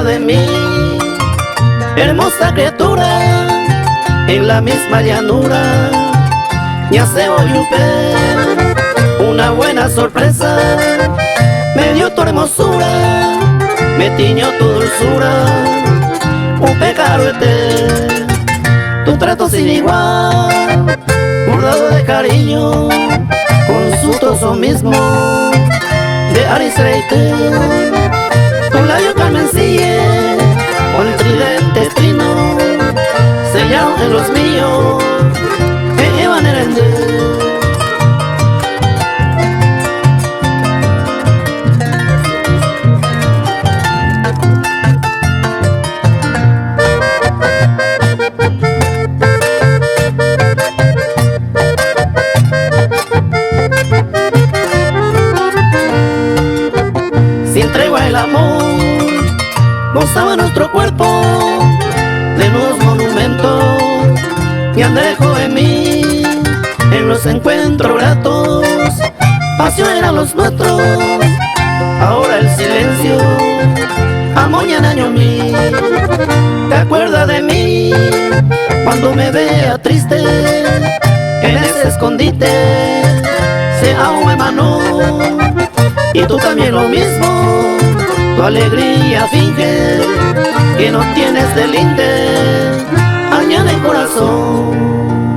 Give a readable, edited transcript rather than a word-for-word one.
de mí, hermosa criatura, en la misma llanura. Ya se oyó una buena sorpresa, me dio tu hermosura, me tiñó tu dulzura, un pecaroete, tu trato sin igual, bordado de cariño, con su trozo mismo de arisreite, tu labio carmencille, con el tridente trino, sellado en los míos, que llevan el ende. Sin tregua el amor gozaba nuestro cuerpo de nuevos monumentos, y Andrejo en mí en los encuentros gratos, pasión eran los nuestros, ahora el silencio amoña año mí. ¿Te acuerdas de mí cuando me vea triste en ese escondite? Se ahoga mano, y tú también lo mismo, tu alegría finge que no tienes delinte, añade corazón.